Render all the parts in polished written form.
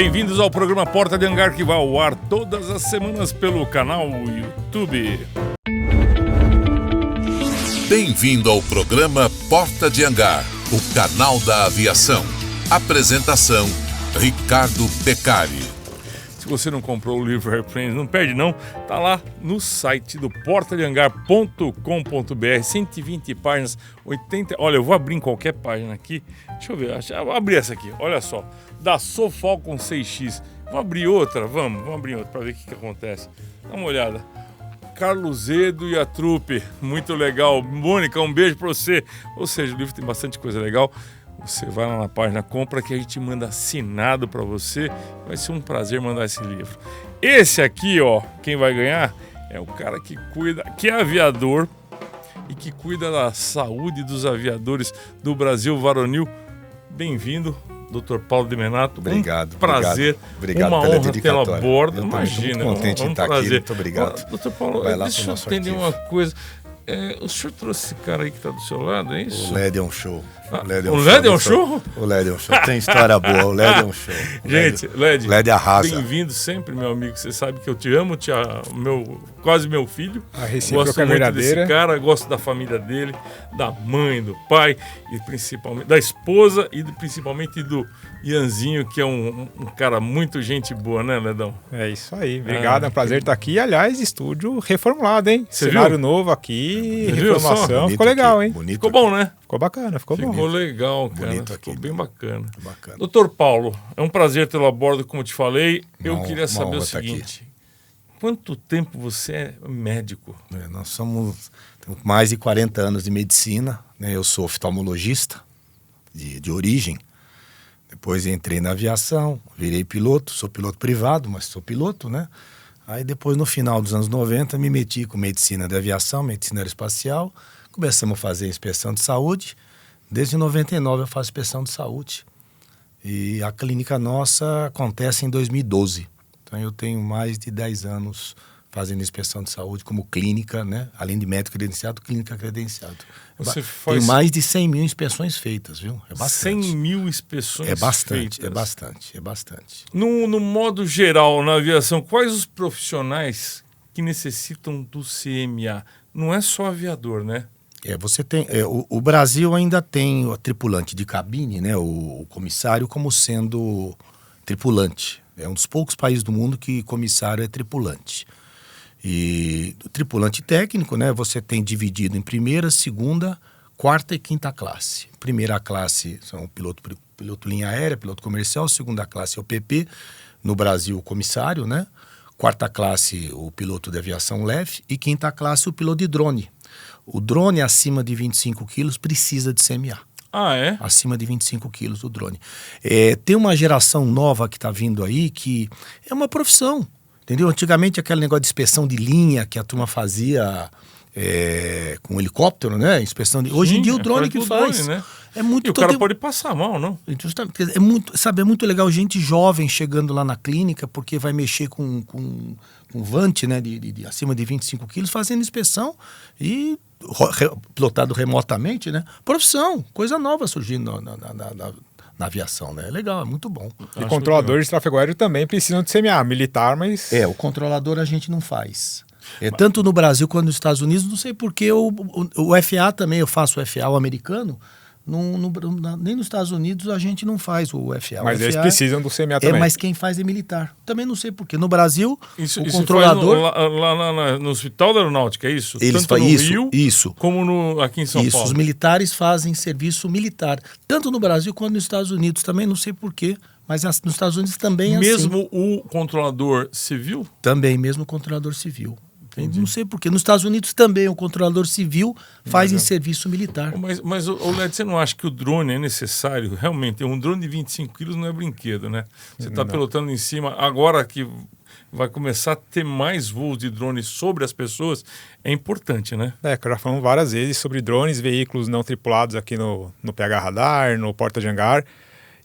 Bem-vindos ao programa Porta de Hangar, que vai ao ar todas as semanas pelo canal YouTube. Bem-vindo ao programa Porta de Hangar, o canal da aviação. Apresentação, Ricardo Beccari. Se você não comprou o livro Airplanes, não perde não, tá lá no site do portadehangar.com.br, 120 páginas, 80... Olha, eu vou abrir em qualquer página aqui, deixa eu ver, eu vou abrir essa aqui, olha só, da Falcon 6X, vamos abrir outra, vamos abrir outra para ver o que acontece, dá uma olhada. Carlos Zedo e a trupe, muito legal. Mônica, um beijo para você. Ou seja, o livro tem bastante coisa legal. Você vai lá na página, compra, que a gente manda assinado para você. Vai ser um prazer mandar esse livro. Esse aqui, ó, quem vai ganhar é o cara que cuida, que é aviador e que cuida da saúde dos aviadores do Brasil varonil. Bem-vindo, Dr. Paulo de Menato. Obrigado. Prazer. Obrigado uma pela honra tê-lo a bordo. Imagina. Muito contente de estar aqui. Muito obrigado. Doutor Paulo, deixa eu entender uma coisa. O senhor trouxe esse cara aí que está do seu lado, é isso? O LED é um show. O LED é um show? O LED é um show. Tem história boa. O LED é um show. Gente, LED arrasa. Bem-vindo sempre, meu amigo. Você sabe que eu te amo, quase meu filho. A recíproca gosto muito verdadeira. Desse cara, gosto da família dele, da mãe, do pai, e principalmente da esposa e principalmente do Ianzinho, que é um cara muito gente boa, né, Ledão? É isso aí. Obrigado, é um prazer estar aqui. Aliás, estúdio reformulado, hein? Você Cenário viu? novo aqui, Você viu só? reformação. Ficou legal, hein? Bonito Ficou bom, né? Ficou bacana, ficou bom. Ficou legal, cara. Bonito Ficou aqui. bem bacana. Bacana. Doutor Paulo, é um prazer tê-lo a bordo, como te falei. Eu queria uma saber o honra estar seguinte: quanto tempo você é médico? Nós temos mais de 40 anos de medicina. Né? Eu sou oftalmologista de origem. Depois entrei na aviação, virei piloto. Sou piloto privado, mas sou piloto, né? Aí depois, no final dos anos 90, me meti com medicina de aviação, medicina aeroespacial. Começamos a fazer inspeção de saúde. Desde 99 eu faço inspeção de saúde. E a clínica nossa acontece em 2012. Então eu tenho mais de 10 anos fazendo inspeção de saúde como clínica, né? Além de médico credenciado, clínica credenciado. Você faz Tem mais de 100 mil inspeções feitas, viu? É bastante. 100 mil inspeções feitas. É bastante. No modo geral, na aviação, quais os profissionais que necessitam do CMA? Não é só aviador, né? Você tem, o Brasil ainda tem o tripulante de cabine, né? O comissário como sendo tripulante. É um dos poucos países do mundo que comissário é tripulante. E o tripulante técnico, né? Você tem dividido em primeira, segunda, quarta e quinta classe. Primeira classe são piloto linha aérea, piloto comercial. Segunda classe é o PP, no Brasil o comissário, né? Quarta classe o piloto de aviação leve e quinta classe o piloto de drone. O drone acima de 25 quilos precisa de CMA. Ah, é? Acima de 25 quilos o drone. Tem uma geração nova que está vindo aí que é uma profissão, entendeu? Antigamente aquele negócio de inspeção de linha que a turma fazia com helicóptero, né? Inspeção de... Hoje em dia o drone que faz. Drone, né? É muito... E o cara pode passar mal, não? Justamente, é muito legal gente jovem chegando lá na clínica porque vai mexer com vante, né? De acima de 25 quilos fazendo inspeção e pilotado remotamente, né? Profissão, coisa nova surgindo na aviação, né? É legal, é muito bom. E controladores de tráfego aéreo também precisam de CMA, militar, mas... O controlador a gente não faz. Tanto no Brasil quanto nos Estados Unidos, não sei porque o FA também, eu faço o FA, o americano, nem nos Estados Unidos a gente não faz o FA. Mas o eles FA precisam do CMA também. mas quem faz é militar. Também não sei porquê. No Brasil, Isso controlador... lá no Hospital da Aeronáutica, é isso? Eles Tanto no fazem Rio, isso. como aqui em São Paulo. Os militares fazem serviço militar. Tanto no Brasil quanto nos Estados Unidos. Também não sei porquê, mas nos Estados Unidos também é mesmo assim. o controlador civil? Também, mesmo o controlador civil. Entendi. Não sei porquê. Nos Estados Unidos também o controlador civil faz em serviço militar. Mas Led, você não acha que o drone é necessário? Realmente, um drone de 25 quilos não é brinquedo, né? Você está pilotando em cima. Agora que vai começar a ter mais voos de drones sobre as pessoas, é importante, né? Já falamos várias vezes sobre drones, veículos não tripulados aqui no PH Radar, no Porta de Hangar.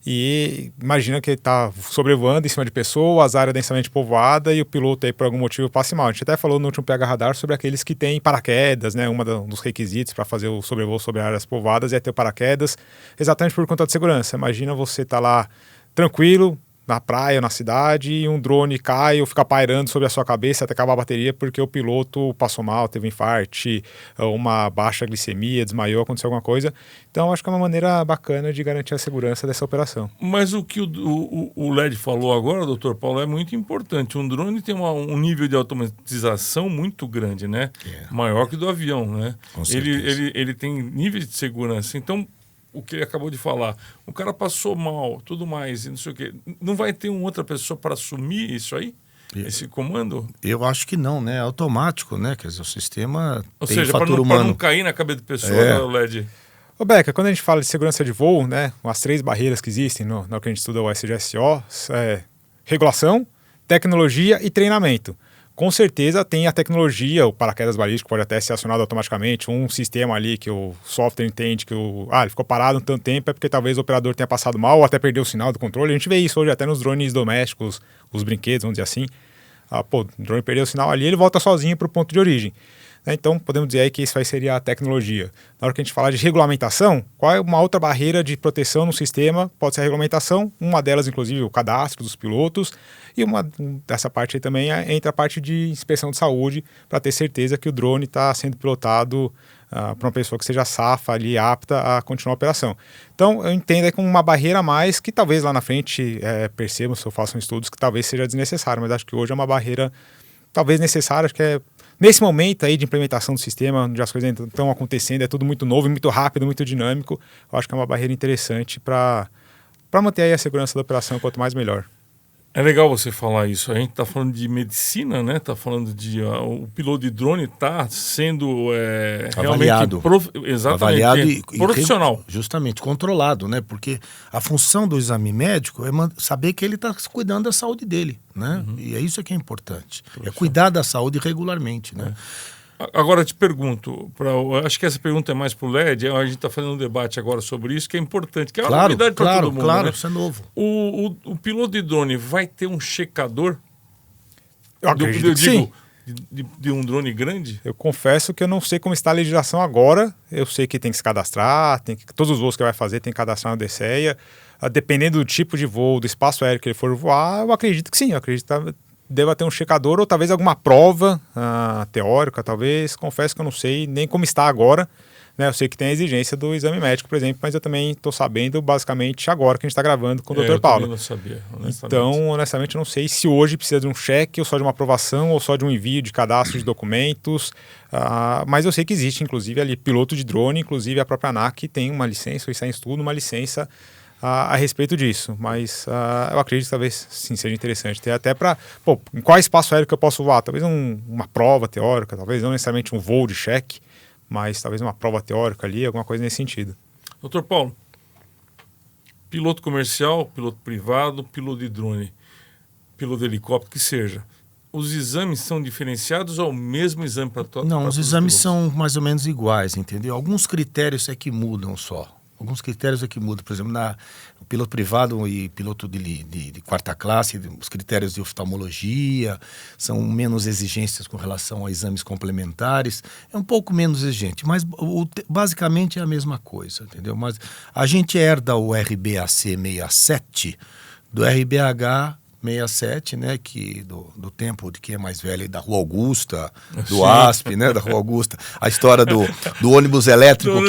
E imagina que ele está sobrevoando em cima de pessoas, área densamente povoada e o piloto aí por algum motivo passe mal. A gente até falou no último PH Radar sobre aqueles que têm paraquedas, né? Dos requisitos para fazer o sobrevoo sobre áreas povoadas é ter o paraquedas, exatamente por conta de segurança. Imagina você estar lá tranquilo, na praia, na cidade, e um drone cai ou fica pairando sobre a sua cabeça até acabar a bateria porque o piloto passou mal, teve um infarte, uma baixa glicemia, desmaiou, aconteceu alguma coisa. Então, acho que é uma maneira bacana de garantir a segurança dessa operação. Mas o que o LED falou agora, doutor Paulo, é muito importante. Um drone tem um nível de automatização muito grande, né? Maior que do avião, né? Ele tem níveis de segurança. Então, o que ele acabou de falar, o cara passou mal, tudo mais, e não sei o quê. Não vai ter uma outra pessoa para assumir isso aí? Esse comando? Eu acho que não, né? É automático, né? Quer dizer, o sistema tem seja, fator humano. Para não cair na cabeça da pessoa, né, o LED? Ô Beca, quando a gente fala de segurança de voo, né, as 3 barreiras que existem no que a gente estuda o SGSO, regulação, tecnologia e treinamento. Com certeza tem a tecnologia, o paraquedas balístico pode até ser acionado automaticamente, um sistema ali que o software entende que ele ficou parado um tanto tempo, é porque talvez o operador tenha passado mal ou até perdeu o sinal do controle. A gente vê isso hoje até nos drones domésticos, os brinquedos, vamos dizer assim. O drone perdeu o sinal ali, ele volta sozinho para o ponto de origem. Então, podemos dizer aí que isso aí seria a tecnologia. Na hora que a gente falar de regulamentação, qual é uma outra barreira de proteção no sistema? Pode ser a regulamentação, uma delas, inclusive, o cadastro dos pilotos, e uma dessa parte aí também entra a parte de inspeção de saúde, para ter certeza que o drone está sendo pilotado para uma pessoa que seja safa ali, apta a continuar a operação. Então, eu entendo aí como uma barreira a mais, que talvez lá na frente percebam, se eu faço estudos, que talvez seja desnecessário, mas acho que hoje é uma barreira talvez necessária, acho que é nesse momento aí de implementação do sistema, onde as coisas estão acontecendo, é tudo muito novo, muito rápido, muito dinâmico, eu acho que é uma barreira interessante para manter aí a segurança da operação, quanto mais melhor. É legal você falar isso. A gente está falando de medicina, né? Está falando de o piloto de drone está sendo avaliado, exatamente, avaliado e profissional, justamente controlado, né? Porque a função do exame médico é saber que ele está cuidando da saúde dele, né? E é isso que é importante. É cuidar da saúde regularmente, né? Agora eu te pergunto, acho que essa pergunta é mais para o LED, a gente está fazendo um debate agora sobre isso, que é importante, que é uma novidade para todo mundo. Claro, né? Isso é novo. O piloto de drone vai ter um checador? Eu acredito que sim. De um drone grande? Eu confesso que eu não sei como está a legislação agora, eu sei que tem que se cadastrar, todos os voos que vai fazer tem que cadastrar no DSEA, dependendo do tipo de voo, do espaço aéreo que ele for voar, eu acredito que sim, eu acredito que deva ter um checador ou talvez alguma prova teórica, talvez. Confesso que eu não sei nem como está agora. Né? Eu sei que tem a exigência do exame médico, por exemplo, mas eu também estou sabendo basicamente agora que a gente está gravando com o Dr. Paulo. Eu não sabia, honestamente. Então, honestamente, eu não sei se hoje precisa de um cheque ou só de uma aprovação ou só de um envio de cadastro de documentos. Mas eu sei que existe, inclusive, ali piloto de drone, inclusive a própria ANAC tem uma licença, ou está em estudo, uma licença a respeito disso, mas eu acredito que talvez sim seja interessante ter até para, em qual espaço aéreo que eu posso voar, talvez uma prova teórica, talvez não necessariamente um voo de cheque, mas talvez uma prova teórica ali, alguma coisa nesse sentido. Dr. Paulo, piloto comercial, piloto privado, piloto de drone, piloto de helicóptero, que seja, os exames são diferenciados ou é o mesmo exame para todos? Não, os exames são mais ou menos iguais, entendeu? Alguns critérios é que mudam só. Alguns critérios aqui mudam, por exemplo, o piloto privado e piloto de quarta classe, os critérios de oftalmologia são menos exigências com relação a exames complementares, é um pouco menos exigente, mas basicamente é a mesma coisa, entendeu? Mas a gente herda o RBAC 67 do RBH 67, né, que do tempo de quem é mais velho, da Rua Augusta, do ASP, né, da Rua Augusta, a história do ônibus elétrico,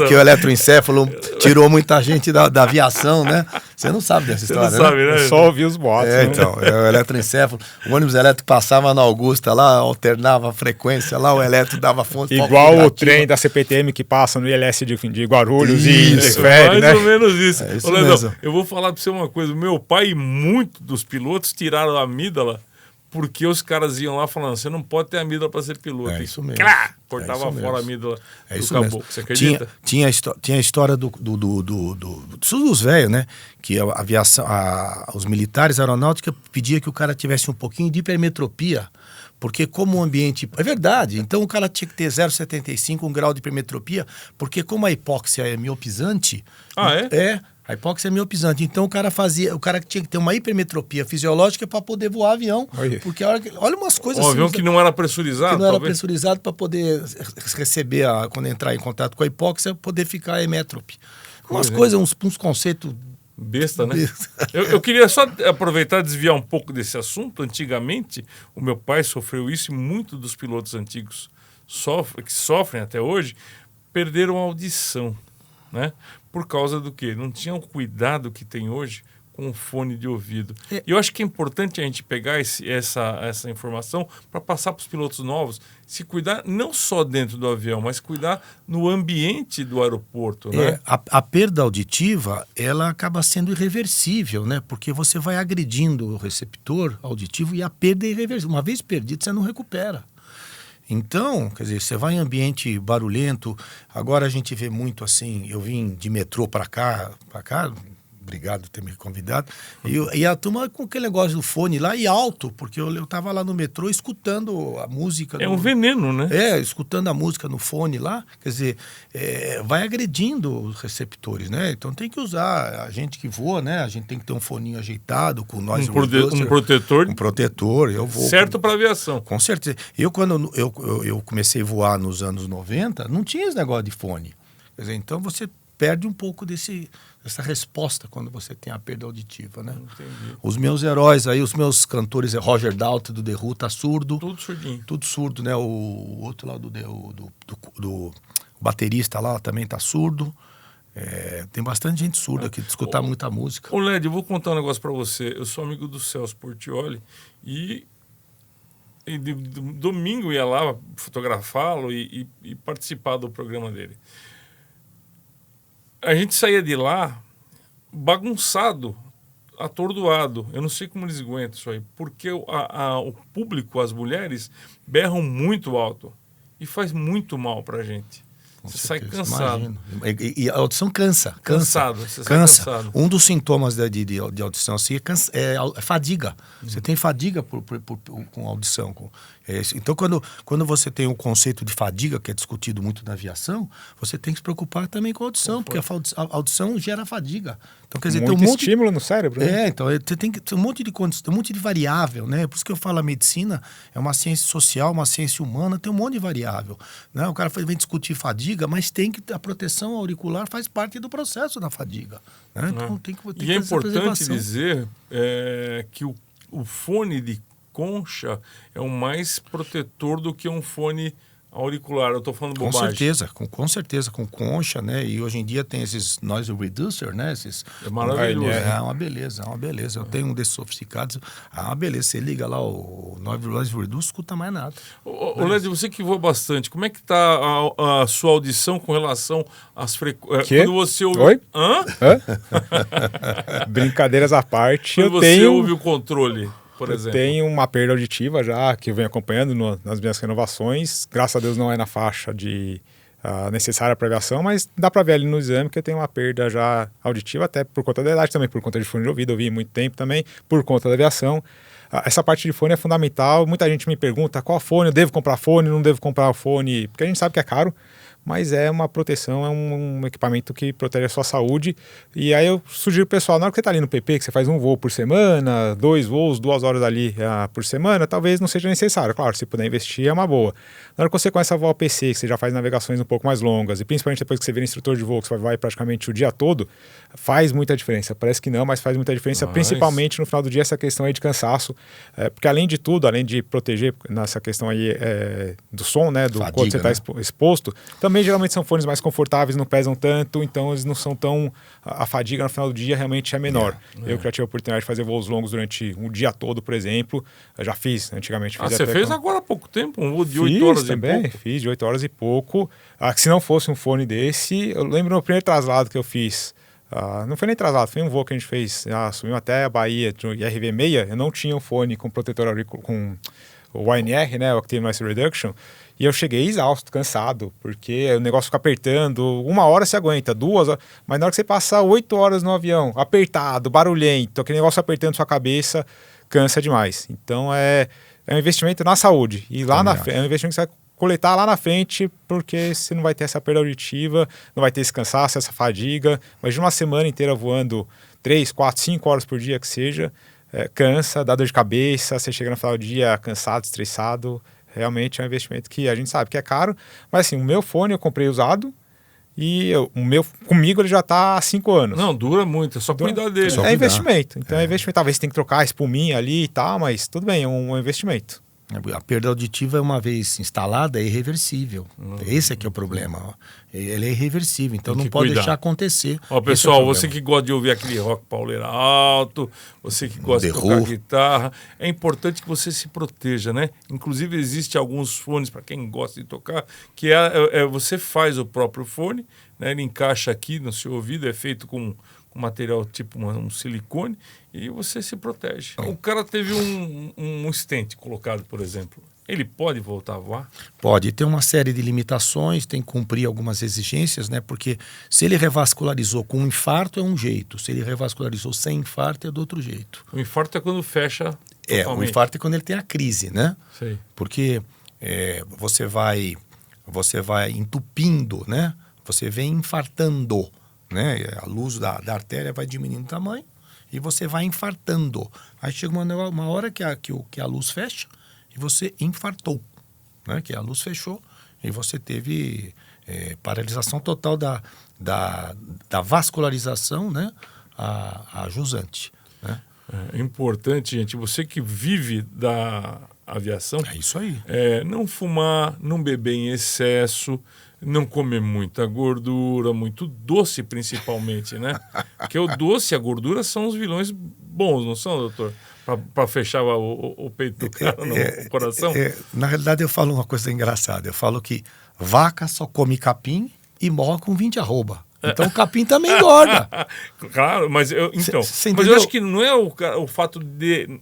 que o eletroencéfalo tirou muita gente da aviação, né? Você não sabe dessa história, não sabe, né? Eu só ouvi os boatos. Então, o eletroencéfalo, o ônibus elétrico passava na Augusta lá, alternava a frequência lá, o elétrico dava fonte. Igual o trem da CPTM que passa no ILS de Guarulhos e interfere, né? Mais ou menos isso. Isso mesmo. Eu vou falar para você uma coisa, meu pai e muitos dos pilotos tiraram a amígdala porque os caras iam lá falando, você não pode ter amígdala para ser piloto. É isso mesmo. Cortava fora a amígdala do caboclo. Você acredita? Tinha a história dos velhos, né? Que a aviação, os militares, a aeronáutica pedia que o cara tivesse um pouquinho de hipermetropia, porque como o ambiente... É verdade, então o cara tinha que ter 0,75, 1 grau de hipermetropia, porque como a hipóxia é miopizante... A hipóxia é miopizante. Então o cara tinha que ter uma hipermetropia fisiológica para poder voar avião. Porque olha umas coisas assim. Um avião que não era pressurizado? Que não era pressurizado para poder receber, quando entrar em contato com a hipóxia, poder ficar hemétrope. Umas coisas, uns conceitos Besta, né? Eu queria só aproveitar e desviar um pouco desse assunto. Antigamente, o meu pai sofreu isso e muitos dos pilotos antigos que sofrem até hoje, perderam a audição, né? Por causa do quê? Não tinham o cuidado que tem hoje com o fone de ouvido. E eu acho que é importante a gente pegar essa informação para passar para os pilotos novos, se cuidar não só dentro do avião, mas cuidar no ambiente do aeroporto, né? A perda auditiva, ela acaba sendo irreversível, né? Porque você vai agredindo o receptor auditivo e a perda é irreversível. Uma vez perdido, você não recupera. Então, quer dizer, você vai em ambiente barulhento. Agora a gente vê muito assim, eu vim de metrô para cá, obrigado por ter me convidado, e a turma com aquele negócio do fone lá e alto, porque eu tava lá no metrô escutando a música. É um veneno, né? Escutando a música no fone lá, quer dizer, vai agredindo os receptores, né? Então tem que usar, a gente que voa, né? A gente tem que ter um foninho ajeitado, com noise reducer, um protetor. Um protetor, eu vou... Certo para aviação. Com certeza. Quando eu comecei a voar nos anos 90, não tinha esse negócio de fone. Quer dizer, então você perde um pouco dessa resposta quando você tem a perda auditiva, né? Entendi. Os meus heróis aí, os meus cantores, Roger Daltrey do The Who, tá surdo. Tudo surdinho. Tudo surdo, né? O outro lá do baterista lá também tá surdo. Tem bastante gente surda aqui de escutar muita música. Ô Led, eu vou contar um negócio para você. Eu sou amigo do Celso Portiolli e de domingo ia lá fotografá-lo e participar do programa dele. A gente saía de lá bagunçado, atordoado. Eu não sei como eles aguentam isso aí, porque o público, as mulheres, berram muito alto e faz muito mal pra gente. Você sai cansado. E a audição cansa. Cansado. Você sai Cansa. cansado. Um dos sintomas de audição assim, é fadiga. Você tem fadiga com audição. Então, quando você tem um conceito de fadiga, que é discutido muito na aviação, você tem que se preocupar também com a audição, porque a audição gera fadiga. Então, quer dizer, muito tem um monte estímulo no cérebro. Né? Então você tem que ter um monte de variável, né? Por isso que eu falo, a medicina é uma ciência social, uma ciência humana, tem um monte de variável, né? O cara vem discutir fadiga, mas a proteção auricular faz parte do processo da fadiga, né? Então tem que e é importante dizer que o fone de concha é o mais protetor do que um fone auricular. Eu estou falando bobagem. Com certeza, com concha, né? E hoje em dia tem esses noise reducer, né? É maravilhoso. É uma beleza. Eu tenho um desses sofisticados. É uma beleza. Você liga lá o noise reducer, não escuta mais nada. Ô Led, você que voa bastante, como é que está a sua audição com relação às frequências? Quando você ouve... Oi? Hã? Brincadeiras à parte, Quando você ouve o controle... Por exemplo. Eu tenho uma perda auditiva já, que eu venho acompanhando nas minhas renovações. Graças a Deus não é na faixa necessária para aviação, mas dá para ver ali no exame que eu tenho uma perda já auditiva, até por conta da idade também, por conta de fone de ouvido, eu ouvi muito tempo também, por conta da aviação. Essa parte de fone é fundamental. Muita gente me pergunta qual fone, eu devo comprar fone, não devo comprar fone, porque a gente sabe que é caro. Mas é uma proteção, é um equipamento que protege a sua saúde. E aí eu sugiro pro pessoal, na hora que você está ali no PP, que você faz um voo por semana, 2 voos, 2 horas ali por semana, talvez não seja necessário. Claro, se puder investir é uma boa. Na hora que você começa a voar PC, que você já faz navegações um pouco mais longas, e principalmente depois que você vira instrutor de voo, que você vai praticamente o dia todo, faz muita diferença. Parece que não, mas faz muita diferença, principalmente no final do dia, essa questão aí de cansaço. Porque além de tudo, além de proteger nessa questão aí do som, né, do quanto você está exposto, também geralmente são fones mais confortáveis, não pesam tanto, então eles não são tão... A fadiga no final do dia realmente é menor. Eu que já tive a oportunidade de fazer voos longos durante um dia todo, por exemplo, eu já fiz, antigamente. Você fez agora há pouco tempo, um voo de 8 horas também, e pouco? Fiz de 8 horas e pouco. Se não fosse um fone desse, eu lembro no primeiro traslado que eu fiz, não foi nem traslado, foi um voo que a gente fez, subiu até a Bahia, de IRV-6, eu não tinha um fone com protetor auricular, com o ANR, né, o Active Noise Reduction, e eu cheguei exausto, cansado, porque o negócio fica apertando, 1 hora você aguenta, 2 horas, mas na hora que você passar 8 horas no avião, apertado, barulhento, aquele negócio apertando sua cabeça, cansa demais. Então é um investimento na saúde, e lá na frente, é um investimento que você vai coletar lá na frente, porque você não vai ter essa perda auditiva, não vai ter esse cansaço, essa fadiga, mas de uma semana inteira voando 3, 4, 5 horas por dia que seja, cansa, dá dor de cabeça, você chega no final do dia cansado, estressado. Realmente é um investimento que a gente sabe que é caro, mas assim, o meu fone eu comprei usado E comigo ele já está há 5 anos. Não, dura muito, é só cuidar dele. É investimento. Então é investimento. Talvez você tem que trocar a espuminha ali e tal, mas tudo bem, é um investimento. A perda auditiva, uma vez instalada, é irreversível. Esse é que é o problema. Ele é irreversível, então Tem não que pode cuidar. deixar acontecer. Ó, Esse pessoal, é o você problema. que gosta de ouvir aquele rock pauleira alto, você que gosta de The tocar Who. guitarra, é importante que você se proteja, né? Inclusive, existe alguns fones, para quem gosta de tocar, que você faz o próprio fone, né? Ele encaixa aqui no seu ouvido, é feito com material tipo um silicone, e você se protege. O cara teve um stent colocado, por exemplo. Ele pode voltar a voar? Pode. Tem uma série de limitações, tem que cumprir algumas exigências, né? Porque se ele revascularizou com um infarto é um jeito, se ele revascularizou sem infarto é do outro jeito. O infarto é quando fecha O totalmente. infarto é quando ele tem a crise, né? Sei. Porque você vai entupindo, né? Você vem infartando, né? A luz da artéria vai diminuindo de tamanho e você vai infartando. Aí chega uma hora que a luz fecha e você infartou, né? Que a luz fechou e você teve paralisação total da vascularização, né? A jusante, né? É importante, gente, você que vive da aviação, É isso aí. não fumar, não beber em excesso, não comer muita gordura, muito doce principalmente, né? Porque o doce e a gordura são os vilões bons, não são, doutor? Para fechar o peito do cara, o coração. Na realidade, eu falo uma coisa engraçada. Eu falo que vaca só come capim e morre com 20 arroba. Então o capim também engorda. Claro, mas eu acho que não é o fato de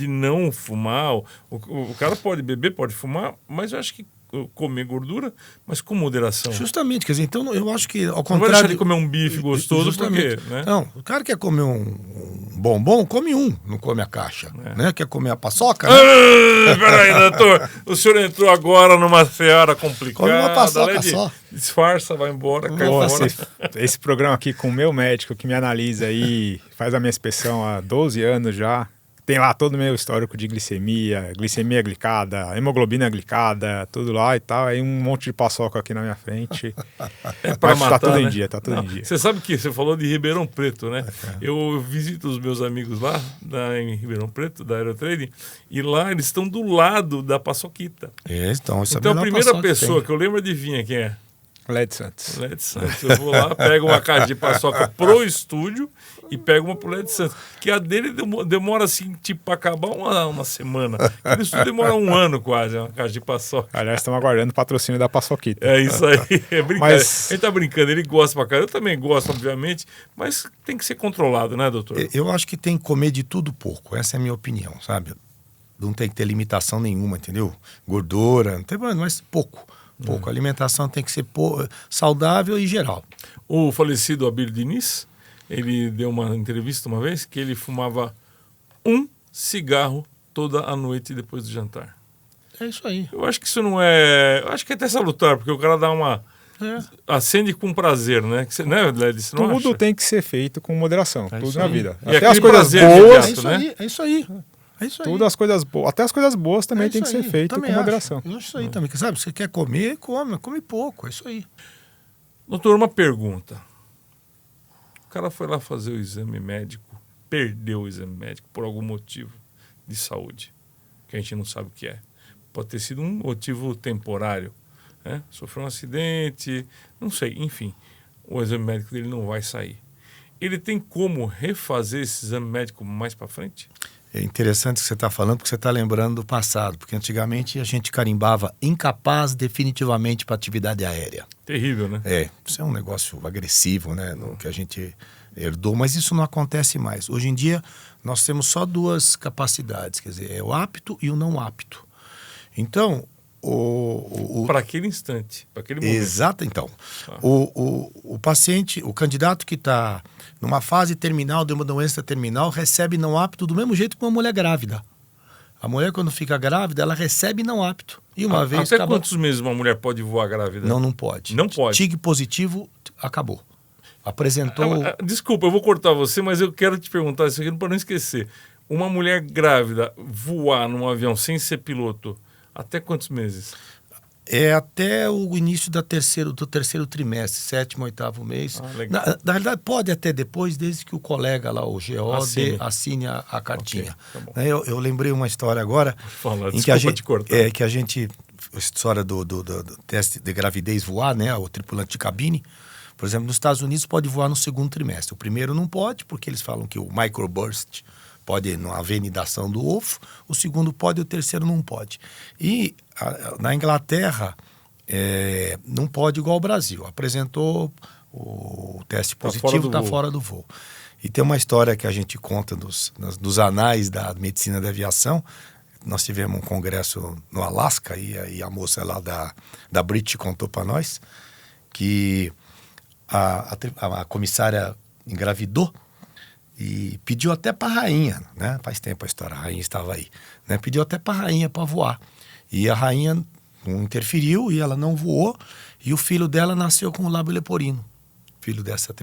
não fumar. O cara pode beber, pode fumar, mas eu acho que comer gordura, mas com moderação. Justamente, quer dizer, então eu acho que ao Não vai contrário... deixar de comer um bife gostoso, Justamente. porque, né? Não, o cara quer comer um bombom, come um, não come a caixa. Né? Quer comer a paçoca, né? Peraí, doutor, o senhor entrou agora numa seara complicada. Come uma paçoca além de só. Disfarça, vai embora, cai Pô, fora. esse programa aqui com o meu médico que me analisa aí, faz a minha inspeção há 12 anos já. Tem lá todo o meu histórico de glicemia glicada, hemoglobina glicada, tudo lá e tal. Aí um monte de paçoca aqui na minha frente. Pra Mas matar, tá tudo né? em dia, tá tudo em dia. Você sabe que você falou de Ribeirão Preto, né? Eu visito os meus amigos lá em Ribeirão Preto, da Aerotrading, e lá eles estão do lado da paçoquita. Então, essa Então a melhor primeira paçoca pessoa tem. que eu lembro, adivinha quem é? Led Santos. Led Santos. Eu vou lá, pego uma caixa de paçoca pro estúdio e pego uma pro Led Santos. Que a dele demora assim, tipo, pra acabar uma semana. Aquele estúdio demora 1 ano quase, uma caixa de paçoca. Aliás, estamos aguardando o patrocínio da Paçoquita. É isso aí, é brincadeira. Mas- Ele tá brincando, ele gosta pra caramba. Eu também gosto, obviamente, mas tem que ser controlado, né, doutor? Eu acho que tem que comer de tudo pouco. Essa é a minha opinião, sabe? Não tem que ter limitação nenhuma, entendeu? Gordura, não tem problema, mas pouco. A alimentação tem que ser saudável e geral. O falecido Abílio Diniz, ele deu uma entrevista uma vez que ele fumava 1 cigarro toda a noite depois do jantar. É isso aí. Eu acho que isso não é... Eu acho que é até salutar, porque o cara dá uma... Acende com prazer, né? Que você, né, Led? Você não Tudo acha? tem que ser feito com moderação, É tudo isso na aí. vida. E Até aquele as coisas prazer boas, imediato, né? É isso aí. É isso aí. tudo as coisas boas, até as coisas boas também É tem que isso ser aí. feito com Também acho. moderação. Eu acho isso aí também. Sabe, você quer comer, come pouco. É isso aí. Doutor, uma pergunta. O cara foi lá fazer o exame médico, perdeu o exame médico por algum motivo de saúde, que a gente não sabe o que é. Pode ter sido um motivo temporário, né? Sofreu um acidente, não sei, enfim. O exame médico dele não vai sair. Ele tem como refazer esse exame médico mais para frente? É interessante o que você está falando, porque você está lembrando do passado. Porque antigamente a gente carimbava incapaz definitivamente para atividade aérea. Terrível, né? Isso é um negócio agressivo, né? Que a gente herdou, mas isso não acontece mais. Hoje em dia, nós temos só 2 capacidades, quer dizer, é o apto e o não apto. Então, para aquele instante, para aquele momento. Exato, então. O paciente, o candidato que está numa fase terminal de uma doença terminal, recebe não apto do mesmo jeito que uma mulher grávida. A mulher, quando fica grávida, ela recebe não apto. E uma vez Até acabou. quantos meses uma mulher pode voar grávida? Não pode. Não pode. TIG positivo, acabou. Apresentou... Desculpa, eu vou cortar você, mas eu quero te perguntar isso aqui para não esquecer. Uma mulher grávida voar num avião sem ser piloto, até quantos meses? É até o início do terceiro trimestre, 7º, 8º mês. Legal. Na realidade, pode até depois, desde que o colega lá, o GO, assine a cartinha. Okay, tá bom. Eu lembrei uma história agora. Fala, em que a gente, te cortar. a história do teste de gravidez voar, né? O tripulante de cabine. Por exemplo, nos Estados Unidos pode voar no 2º trimestre. O primeiro não pode, porque eles falam que o microburst pode não haver nidação do ovo. O segundo pode, o terceiro não pode. E na Inglaterra não pode igual ao Brasil. Apresentou o teste positivo, está fora do voo. E tem uma história que a gente conta nos anais da medicina da aviação. Nós tivemos um congresso no Alasca e a moça lá da British contou para nós que a comissária engravidou e pediu até para a rainha, né? Faz tempo a história, a rainha estava aí, né? Pediu até para a rainha para voar. E a rainha não interferiu e ela não voou. E o filho dela nasceu com o lábio leporino, filho dessa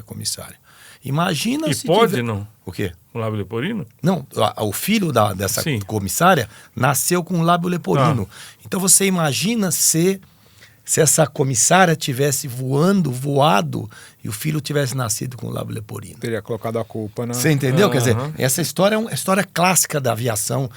comissária. Imagina e se pode tiver... não? O quê? O lábio leporino? Não, o filho dessa Sim. comissária nasceu com o lábio leporino. Então você imagina se essa comissária tivesse voado e o filho tivesse nascido com o lábio leporino. Teria colocado a culpa na... Você entendeu? Quer dizer, essa história é uma história clássica da aviação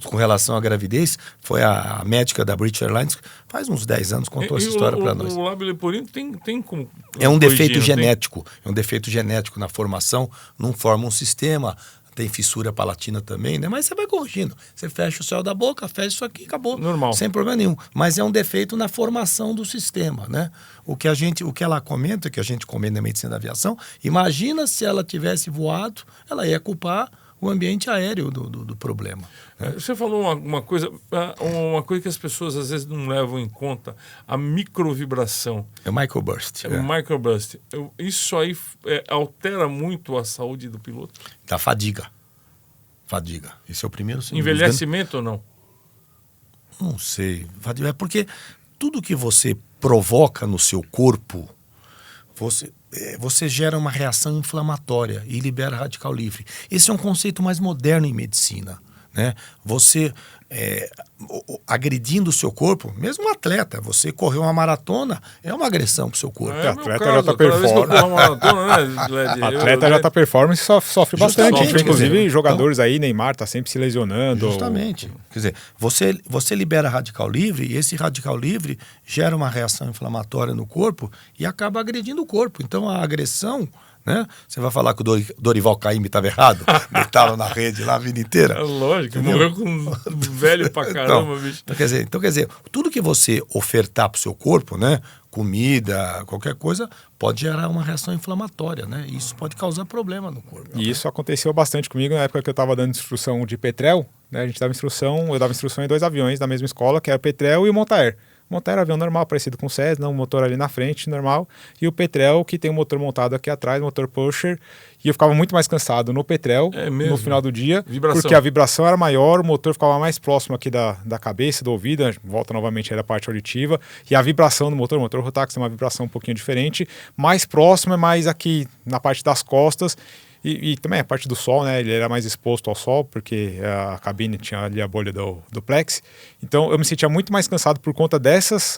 com relação à gravidez. Foi a médica da British Airlines, faz uns 10 anos, contou essa história para nós. O lábio leporino tem como... É um defeito genético. É um defeito genético na formação, não forma um sistema... Tem fissura palatina também, né? Mas você vai corrigindo. Você fecha o céu da boca, fecha isso aqui, acabou. Normal. Sem problema nenhum. Mas é um defeito na formação do sistema, né? O que ela comenta, que a gente comenta na medicina da aviação, imagina se ela tivesse voado, ela ia culpar o ambiente aéreo do problema. Né? Você falou uma coisa que as pessoas às vezes não levam em conta, a microvibração. É o microburst. O microburst. Isso aí altera muito a saúde do piloto? Da fadiga. Esse é o primeiro sinal. Envelhecimento ou não? Não sei. É porque tudo que você provoca no seu corpo, você gera uma reação inflamatória e libera radical livre. Esse é um conceito mais moderno em medicina, né? Você agredindo o seu corpo, mesmo um atleta, você correu uma maratona, é uma agressão para o seu corpo. O atleta já está performance. Atleta já está performance e sofre bastante. Inclusive jogadores aí, Neymar está sempre se lesionando. Justamente. Quer dizer, você libera radical livre e esse radical livre gera uma reação inflamatória no corpo e acaba agredindo o corpo. Então a agressão, né? Você vai falar que o Dorival Caymmi estava errado? Ele estava na rede lá a vida inteira? É lógico, morreu com velho pra caramba, bicho. Então, quer dizer, tudo que você ofertar pro seu corpo, né? Comida, qualquer coisa, pode gerar uma reação inflamatória, né? E isso pode causar problema no corpo. E isso aconteceu bastante comigo na época que eu estava dando instrução de Petrel, né? Eu dava instrução em 2 aviões da mesma escola, que era o Petrel e o Montair. O Montair era avião normal, parecido com o Cessna, um motor ali na frente, normal. E o Petrel, que tem um motor montado aqui atrás, motor pusher. E eu ficava muito mais cansado no Petrel, no final do dia. Porque a vibração era maior, o motor ficava mais próximo aqui da cabeça, do ouvido. Volta novamente aí da parte auditiva. E a vibração do motor Rotax tem uma vibração um pouquinho diferente. Mais próxima, mais aqui na parte das costas. E também a parte do sol, né? Ele era mais exposto ao sol, porque a cabine tinha ali a bolha do plex. Então eu me sentia muito mais cansado por conta dessas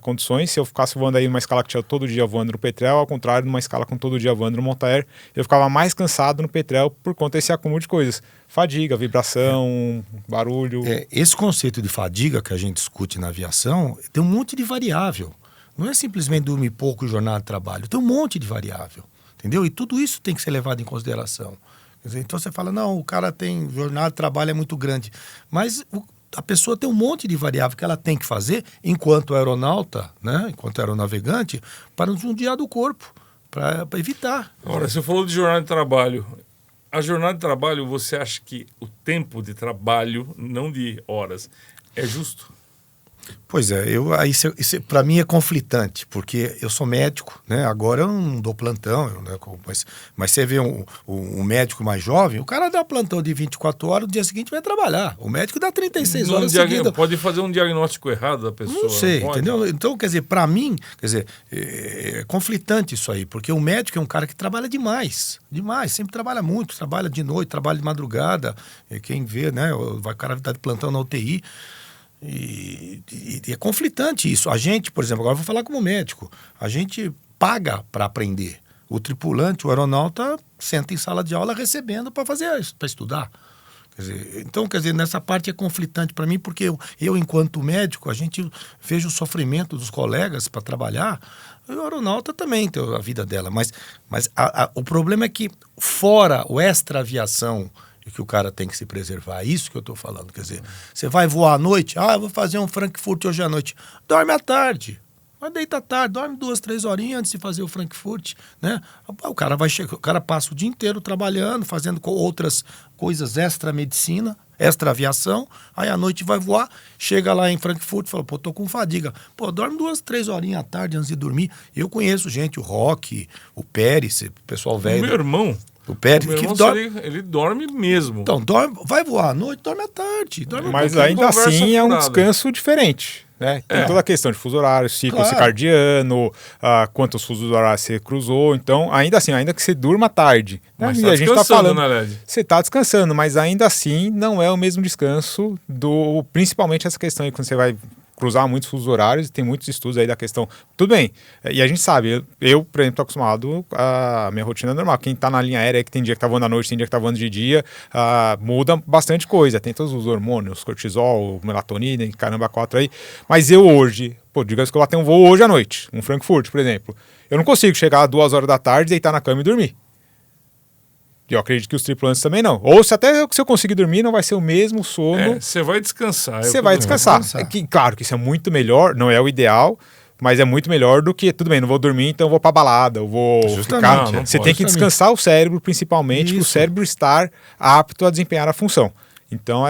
condições. Se eu ficasse voando aí numa escala que tinha todo dia voando no Petrel, ao contrário, numa escala com todo dia voando no Montair, eu ficava mais cansado no Petrel por conta desse acúmulo de coisas. Fadiga, vibração, barulho. Esse conceito de fadiga que a gente discute na aviação tem um monte de variável. Não é simplesmente dormir pouco e jornada de trabalho. Tem um monte de variável. Entendeu? E tudo isso tem que ser levado em consideração. Quer dizer, então você fala, não, o cara tem jornada de trabalho é muito grande. Mas a pessoa tem um monte de variável que ela tem que fazer enquanto aeronauta, né? Enquanto aeronavegante, para não judiar do corpo, para evitar. Agora, você falou de jornada de trabalho. A jornada de trabalho, você acha que o tempo de trabalho, não de horas, é justo? Pois é, isso para mim é conflitante, porque eu sou médico, né? Agora eu não dou plantão, né? Mas você vê um médico mais jovem, o cara dá plantão de 24 horas, no dia seguinte vai trabalhar. O médico dá 36 horas seguidas. Pode fazer um diagnóstico errado da pessoa. Não sei, entendeu? Então, quer dizer, para mim, é conflitante isso aí, porque o médico é um cara que trabalha demais, sempre trabalha muito, trabalha de noite, trabalha de madrugada, quem vê, né? O cara está de plantão na UTI. E é conflitante isso. A gente, por exemplo, agora eu vou falar como médico, a gente paga para aprender. O tripulante, o aeronauta, senta em sala de aula recebendo para estudar. Então, nessa parte é conflitante para mim, porque eu, enquanto médico, a gente veja o sofrimento dos colegas para trabalhar. E o aeronauta também tem a vida dela. Mas o problema é que, fora o extra-aviação, que o cara tem que se preservar, é isso que eu estou falando. Quer dizer, você vai voar à noite, eu vou fazer um Frankfurt hoje à noite. Dorme à tarde. Mas deita à tarde, dorme 2, 3 horinhas antes de fazer o Frankfurt, né? O cara vai chegar, o cara passa o dia inteiro trabalhando, fazendo outras coisas extra-medicina, extra-aviação, aí à noite vai voar, chega lá em Frankfurt e fala, tô com fadiga. Dorme 2, 3 horinhas à tarde antes de dormir. Eu conheço gente, o Roque, o Pérez, o pessoal velho. O meu irmão... O Pérez, meu irmão, ele dorme mesmo. Então, vai voar à noite, dorme à tarde. Mas ainda assim é um descanso diferente. Né? Tem toda a questão de fuso horário, ciclo circadiano, quantos fusos horários você cruzou. Então, ainda assim, ainda que você durma tarde. Mas né? a gente tá falando, né, Led? Você está descansando, mas ainda assim não é o mesmo descanso principalmente essa questão aí quando você vai cruzar muitos fusos horários, tem muitos estudos aí da questão. Tudo bem, e a gente sabe, eu por exemplo, estou acostumado, a minha rotina é normal. Quem está na linha aérea, que tem dia que está voando à noite, tem dia que está voando de dia, muda bastante coisa. Tem todos os hormônios, cortisol, melatonina, caramba, 4 aí. Mas eu hoje, diga-se que eu lá tenho um voo hoje à noite, um Frankfurt, por exemplo. Eu não consigo chegar às 2 horas da tarde, deitar na cama e dormir. E eu acredito que os tripulantes também não. Ou se eu conseguir dormir, não vai ser o mesmo sono. Você vai descansar. Você vai descansar. Claro que isso é muito melhor, não é o ideal, mas é muito melhor do que, tudo bem, não vou dormir, então eu vou pra balada, eu vou ficar... Você tem que descansar o cérebro, principalmente, para o cérebro estar apto a desempenhar a função. Então,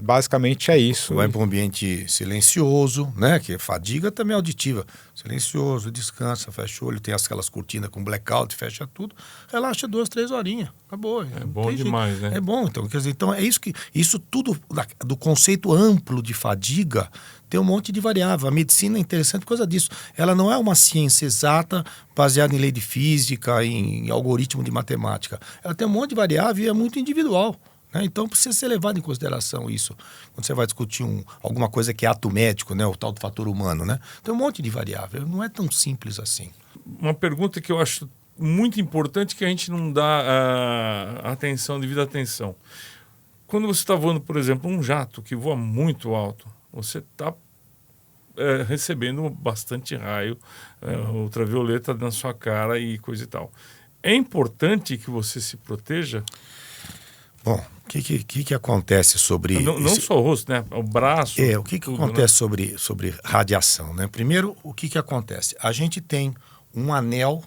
basicamente é isso. Vai para um ambiente silencioso, né? Que fadiga também é auditiva. Silencioso, descansa, fecha o olho, tem aquelas cortinas com blackout, fecha tudo, relaxa 2, 3 horinhas. Acabou. É bom demais, né? É bom, então. Quer dizer, então é isso que... Isso tudo, do conceito amplo de fadiga, tem um monte de variável. A medicina é interessante por causa disso. Ela não é uma ciência exata baseada em lei de física, em algoritmo de matemática. Ela tem um monte de variável e é muito individual. Então precisa ser levado em consideração isso quando você vai discutir alguma coisa que é ato médico, né? O tal do fator humano, né? Tem um monte de variável, não é tão simples assim. Uma pergunta que eu acho muito importante, que a gente não dá devida atenção. Quando você está voando, por exemplo, um jato que voa muito alto, você está recebendo bastante raio ultravioleta na sua cara e coisa e tal. É importante que você se proteja? Bom, o que acontece sobre... Não só o rosto, né? O braço. O que acontece, né? sobre radiação, né? Primeiro, o que acontece? A gente tem um anel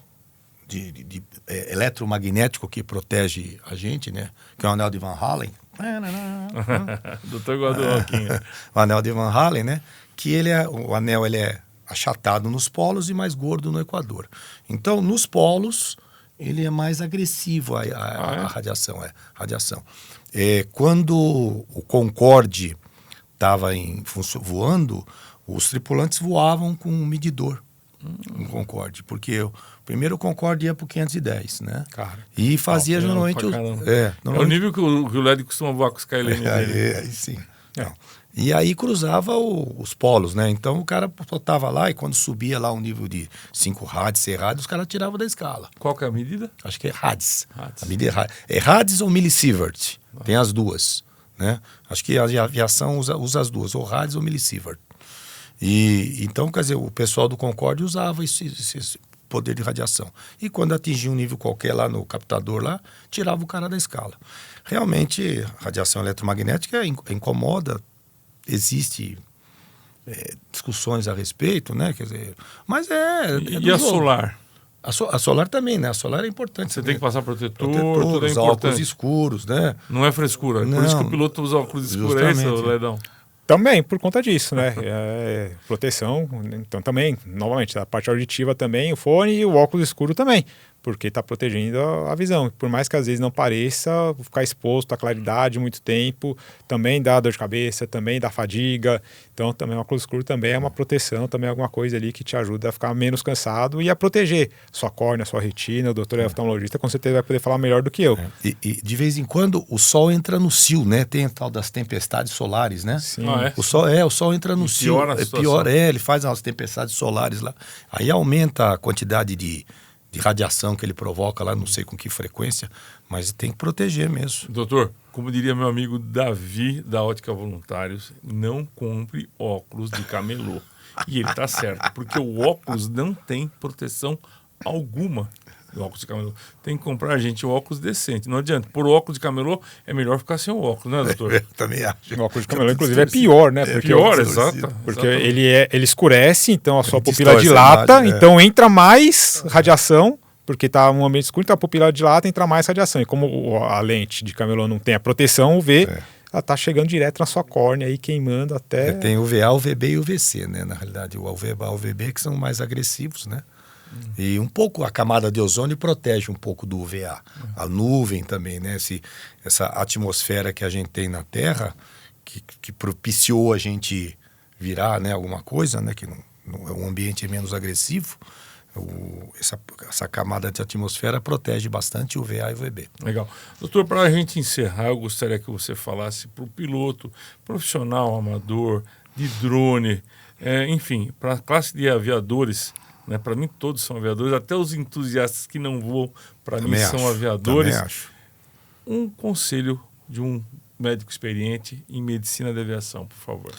de eletromagnético que protege a gente, né? Que é o anel de Van Halen. Doutor Guadalupe. O anel de Van Halen, né? Que o anel é achatado nos polos e mais gordo no equador. Então, nos polos... ele é mais agressivo a radiação. Quando o Concorde estava voando, os tripulantes voavam com um medidor no Concorde, porque primeiro o Concorde ia para o 510, né? Cara, e fazia normalmente... É o nível que o LED costuma voar com os KLM dele. Aí sim. E aí cruzava os polos, né? Então o cara estava lá e quando subia lá um nível de 5 rádios, 6 rádios, os caras tiravam da escala. Qual que é a medida? Acho que é rádios. A medida é rádios ou millisievert. Tem as duas, né? Acho que a aviação usa as duas, ou rádios ou millisievert. E então, quer dizer, o pessoal do Concorde usava esse poder de radiação. E quando atingia um nível qualquer lá no captador lá, tirava o cara da escala. Realmente, radiação eletromagnética incomoda. Existe discussões a respeito, né? Quer dizer, mas e a solar? A solar também, né? A solar é importante. Você tem que passar protetor, tudo é usar importante. Óculos escuros, né? Não é frescura. Não, por isso que o piloto usa óculos escuros, é isso, Ledão? Também, por conta disso, né? Proteção, então também, novamente, a parte auditiva também, o fone e o óculos escuro também. porque está protegendo a visão. Por mais que às vezes não pareça, ficar exposto à claridade muito tempo também dá dor de cabeça, também dá fadiga. Então também o óculos escuro também é uma proteção, também é alguma coisa ali que te ajuda a ficar menos cansado e a proteger sua córnea, sua retina. O doutor oftalmologista com certeza vai poder falar melhor do que eu. E de vez em quando o sol entra no cio, né? Tem a tal das tempestades solares, né? Sim. O sol entra no cio. Ele faz umas tempestades solares lá. Aí aumenta a quantidade de radiação que ele provoca lá, não sei com que frequência, mas tem que proteger mesmo. Doutor, como diria meu amigo Davi, da Ótica Voluntários, não compre óculos de camelô. E ele tá certo, porque o óculos não tem proteção alguma. O óculos de camelô. Tem que comprar, gente, um óculos decente. Não adianta. Por óculos de camelô, é melhor ficar sem o óculos, né, doutor? Eu também acho. O óculos de camelô, inclusive, é pior, né? Porque pior, exato. Porque ele escurece, então a sua pupila dilata, então entra mais radiação, porque está um ambiente escuro, então a pupila dilata, entra mais radiação. E como a lente de camelô não tem a proteção UV, ela está chegando direto na sua córnea aí, queimando até... Tem o UVA, o UVB e o UVC, né? Na realidade, o UVA, o UVB que são mais agressivos, né? E um pouco a camada de ozônio protege um pouco do UVA. A nuvem também, né? Essa atmosfera que a gente tem na Terra, que propiciou a gente virar, né, alguma coisa, né? Que o ambiente é menos agressivo. Essa camada de atmosfera protege bastante o UVA e o UVB. Legal. Doutor, para a gente encerrar, eu gostaria que você falasse para o piloto, profissional, amador, de drone, enfim, para a classe de aviadores, né? Para mim todos são aviadores, até os entusiastas que não voam, para mim são aviadores. Também acho. Um conselho de um médico experiente em medicina de aviação, por favor.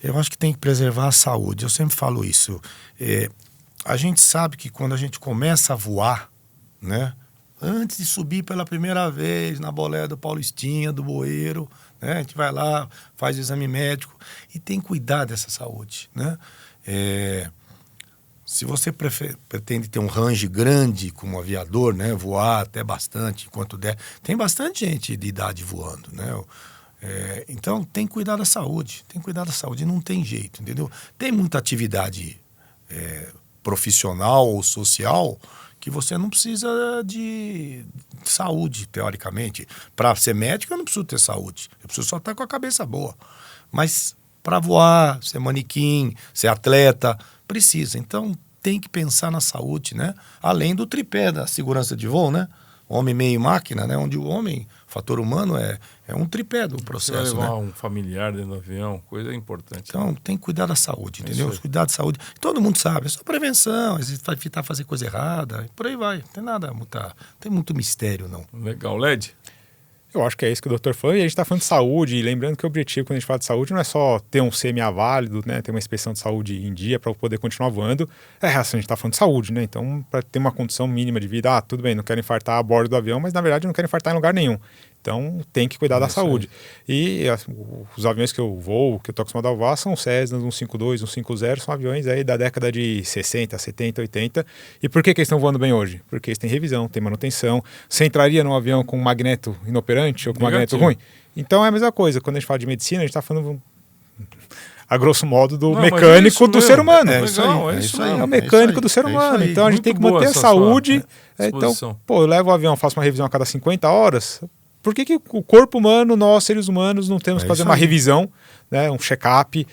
Eu acho que tem que preservar a saúde. Eu sempre falo isso. A gente sabe que quando a gente começa a voar, né, antes de subir pela primeira vez na boleia do Paulistinha, do Bueiro, né, a gente vai lá, faz o exame médico e tem que cuidar dessa saúde, né? Se você pretende ter um range grande como aviador, né, voar até bastante enquanto der, tem bastante gente de idade voando, né? Então tem que cuidar da saúde, não tem jeito, entendeu? Tem muita atividade profissional ou social que você não precisa de saúde, teoricamente. Para ser médico eu não preciso ter saúde, eu preciso só estar com a cabeça boa. Mas para voar, ser manequim, ser atleta, precisa. Então tem que pensar na saúde, né? Além do tripé da segurança de voo, né? Homem, meio e máquina, né? Onde o homem, fator humano, é um tripé do processo. Você vai levar, né? um familiar dentro do avião, coisa importante. Então tem que cuidar da saúde, entendeu? Cuidar da saúde. Todo mundo sabe, é só prevenção, às vezes vai tentar fazer coisa errada, por aí vai. Não tem muito mistério, não. Legal. LED? Eu acho que é isso que o doutor falou, e a gente está falando de saúde, e lembrando que o objetivo quando a gente fala de saúde não é só ter um CMA válido, né, ter uma inspeção de saúde em dia para poder continuar voando, a gente está falando de saúde, né, então para ter uma condição mínima de vida, tudo bem, não quero infartar a bordo do avião, mas na verdade eu não quero infartar em lugar nenhum. Então tem que cuidar da saúde. E os aviões que eu voo, que eu estou acostumado a voar, são Cessnas, 152, 150, são aviões aí da década de 60, 70, 80. E por que eles estão voando bem hoje? Porque eles têm revisão, têm manutenção. Você entraria num avião com um magneto inoperante ou com um magneto ruim? Então é a mesma coisa. Quando a gente fala de medicina, a gente está falando, a grosso modo, do mecânico do ser humano. É o mecânico do ser humano. Então a gente tem que manter a saúde. Então, eu levo o avião, faço uma revisão a cada 50 horas. Por que o corpo humano, nós, seres humanos, não temos que fazer uma revisão, né, um check-up?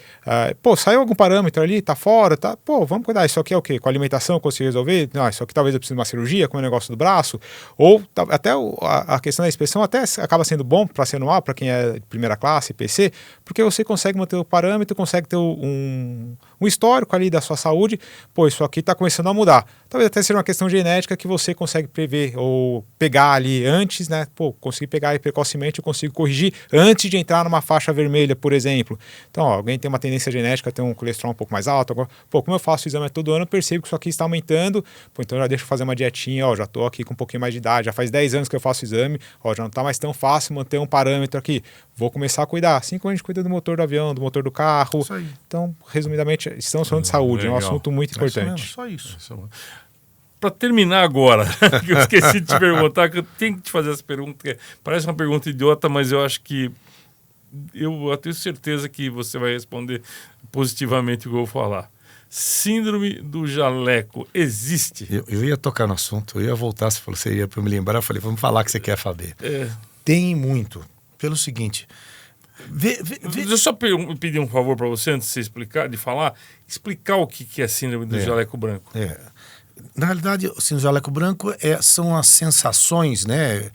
Saiu algum parâmetro ali, tá fora, tá? Vamos cuidar. Isso aqui é o quê? Com a alimentação eu consigo resolver? Não, isso aqui talvez eu precise de uma cirurgia, como é o negócio do braço. Ou até a questão da inspeção até acaba sendo bom para ser anual, para quem é de primeira classe, PC, porque você consegue manter o parâmetro, consegue ter um histórico ali da sua saúde. Isso aqui está começando a mudar. Talvez até seja uma questão genética que você consegue prever ou pegar ali antes, né? Conseguir pegar aí precocemente, eu consigo corrigir antes de entrar numa faixa vermelha, por exemplo. Então, alguém tem uma tendência genética, tem um colesterol um pouco mais alto. Agora, como eu faço o exame todo ano, eu percebo que isso aqui está aumentando. Então, já deixo eu fazer uma dietinha, já estou aqui com um pouquinho mais de idade, já faz 10 anos que eu faço o exame, já não está mais tão fácil manter um parâmetro aqui. Vou começar a cuidar, assim como a gente cuida do motor do avião, do motor do carro. Isso aí. Então, resumidamente, estamos falando de saúde, é um assunto muito importante. Só isso. Para terminar agora, que eu esqueci de te perguntar, que eu tenho que te fazer essa pergunta, que parece uma pergunta idiota, mas eu acho que eu tenho certeza que você vai responder positivamente o que eu vou falar. Síndrome do jaleco existe? Eu ia tocar no assunto, eu ia voltar, você falou, você ia para me lembrar, eu falei, vamos falar que você quer saber. Tem muito. Pelo seguinte... Deixa eu só pedir um favor para você, antes de você explicar o que é síndrome do jaleco branco. Na realidade, o síndrome do jaleco branco são as sensações, né,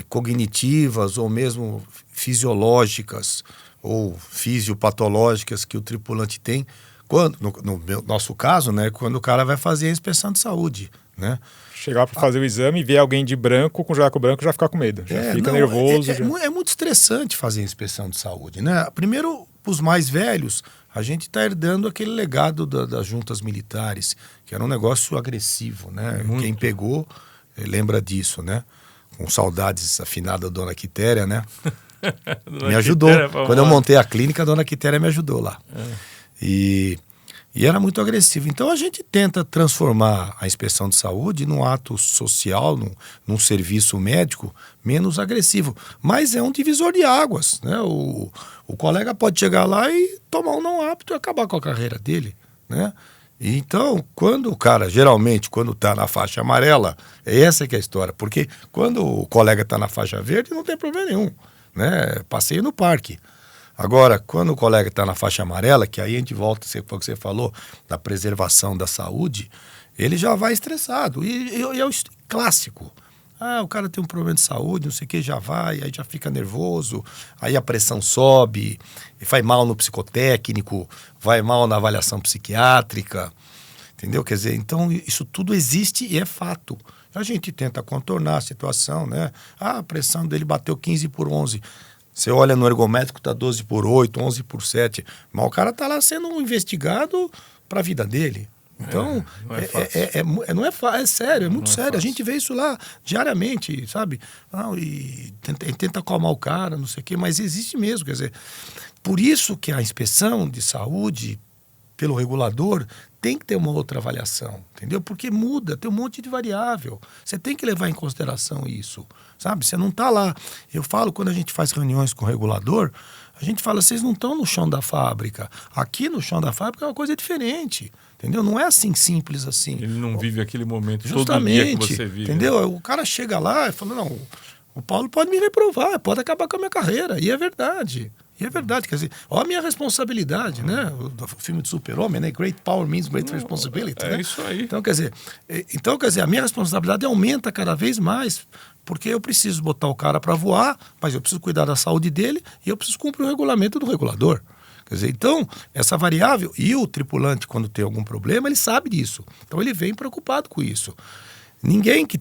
cognitivas ou mesmo fisiológicas ou fisiopatológicas que o tripulante tem, quando, no nosso caso, né, quando o cara vai fazer a inspeção de saúde, né? Chegar para fazer o exame e ver alguém de branco com jaleco branco já fica com medo, já fica nervoso. É muito estressante fazer a inspeção de saúde, né? Primeiro, para os mais velhos, a gente está herdando aquele legado das juntas militares, que era um negócio agressivo, né? Muito. Quem pegou lembra disso, né? Com saudades afinada da Dona Quitéria, né? Me ajudou. Quando eu montei a clínica, a Dona Quitéria me ajudou lá. E era muito agressivo. Então a gente tenta transformar a inspeção de saúde num ato social, num serviço médico menos agressivo. Mas é um divisor de águas, né? O colega pode chegar lá e tomar um não apto e acabar com a carreira dele, né? Então, quando o cara, geralmente, quando está na faixa amarela, essa que é a história. Porque quando o colega está na faixa verde, não tem problema nenhum, né? Passeio no parque. Agora, quando o colega está na faixa amarela, que aí a gente volta para o que você falou, da preservação da saúde, ele já vai estressado. E é o clássico. O cara tem um problema de saúde, não sei o que, já vai, aí já fica nervoso, aí a pressão sobe, vai mal no psicotécnico, vai mal na avaliação psiquiátrica, entendeu? Quer dizer, então isso tudo existe e é fato. A gente tenta contornar a situação, né? A pressão dele bateu 15/11. Você olha no ergométrico, tá 12/8, 11/7. Mas o cara está lá sendo investigado para a vida dele. Então, não é fácil, é sério, é muito sério. A gente vê isso lá diariamente, sabe? E tenta acalmar o cara, não sei o quê, mas existe mesmo. Quer dizer, por isso que a inspeção de saúde, pelo regulador, tem que ter uma outra avaliação, entendeu? Porque muda, tem um monte de variável. Você tem que levar em consideração isso, sabe? Você não está lá. Eu falo, quando a gente faz reuniões com o regulador, a gente fala, vocês não estão no chão da fábrica. Aqui no chão da fábrica é uma coisa diferente, entendeu? Não é assim simples assim. Ele não vive aquele momento justamente, todo dia que você vive. Entendeu? O cara chega lá e fala, não, o Paulo pode me reprovar, pode acabar com a minha carreira. E é verdade. E é verdade, quer dizer, olha a minha responsabilidade, né? O filme de Super-Homem, né? Great power means great responsibility. É né? isso aí. Então, quer dizer, a minha responsabilidade aumenta cada vez mais, porque eu preciso botar o cara para voar, mas eu preciso cuidar da saúde dele e eu preciso cumprir o regulamento do regulador. Quer dizer, então, essa variável, e o tripulante, quando tem algum problema, ele sabe disso. Então, ele vem preocupado com isso. Ninguém que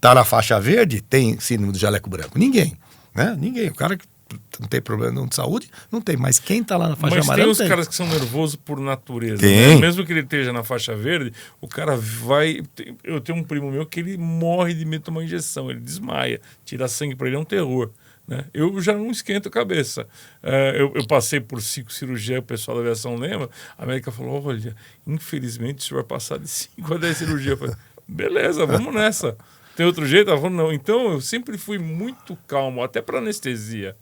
tá na faixa verde tem síndrome do jaleco branco. Ninguém, né? Ninguém. O cara que não tem problema de saúde, não tem. Mas quem está lá na faixa amarela tem. Mas tem os caras que são nervosos por natureza. Tem. Né? Mesmo que ele esteja na faixa verde, o cara vai... Eu tenho um primo meu que ele morre de medo de tomar injeção. Ele desmaia. Tirar sangue para ele é um terror. Né? Eu já não esquento a cabeça. Eu passei por 5 cirurgias, o pessoal da aviação lembra. A médica falou, olha, infelizmente o senhor vai passar de 5 a 10 cirurgias. Eu falei, beleza, vamos nessa. Tem outro jeito? Ela falou, não. Então eu sempre fui muito calmo, até para anestesia.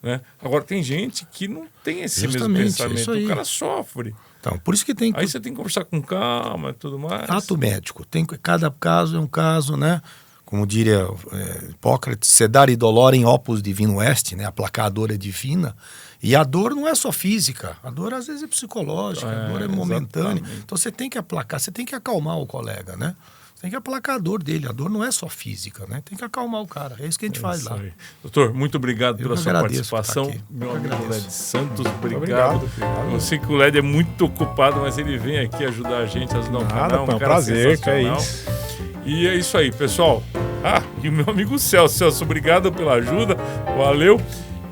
Né? Agora, tem gente que não tem esse mesmo pensamento. O cara sofre. Então, por isso que tem que... Aí você tem que conversar com calma e tudo mais. Ato médico. Cada caso é um caso, né? Como diria Hipócrates, sedare dolorem opus divino est, né? Aplacar a dor é divina. E a dor não é só física. A dor, às vezes, é psicológica. A dor é momentânea. Exatamente. Então, você tem que aplacar, você tem que acalmar o colega, né? Tem que aplacar a dor dele. A dor não é só física, né? Tem que acalmar o cara. É isso que a gente faz lá. Aí. Doutor, muito obrigado pela sua participação. Meu amigo Led Santos, obrigado. Eu sei que o Led é muito ocupado, mas ele vem aqui ajudar a gente a ajudar o canal. É um prazer, que é isso. E é isso aí, pessoal. E o meu amigo Celso. Celso, obrigado pela ajuda. Valeu.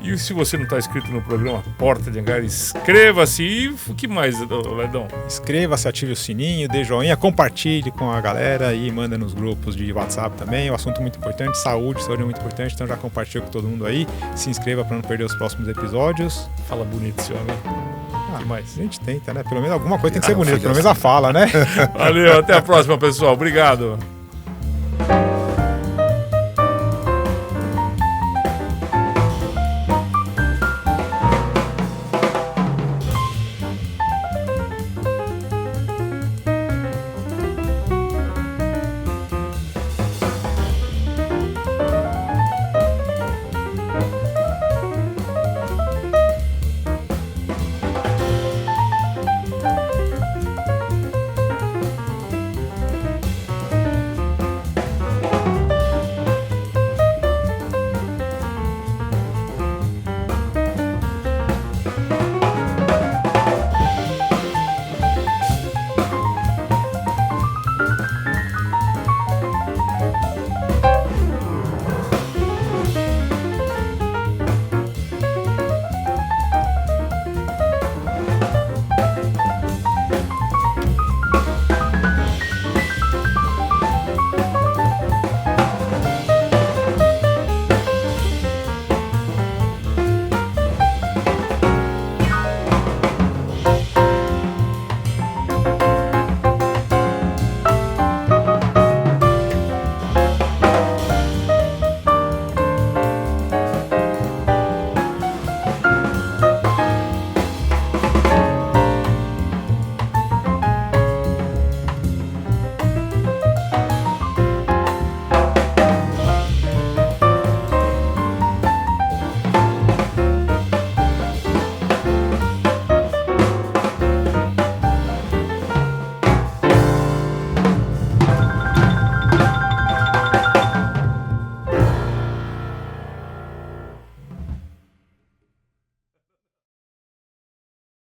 E se você não está inscrito no programa Porta de Hangar, inscreva-se. E o que mais, Ledão? Inscreva-se, ative o sininho, dê joinha, compartilhe com a galera e manda nos grupos de WhatsApp também. É um assunto muito importante, saúde é muito importante, então já compartilha com todo mundo aí. Se inscreva para não perder os próximos episódios. Fala bonito, seu amigo. O que mais? A gente tenta, né? Pelo menos alguma coisa tem que ser bonita, pelo menos a fala, né? Valeu, até a próxima, pessoal. Obrigado.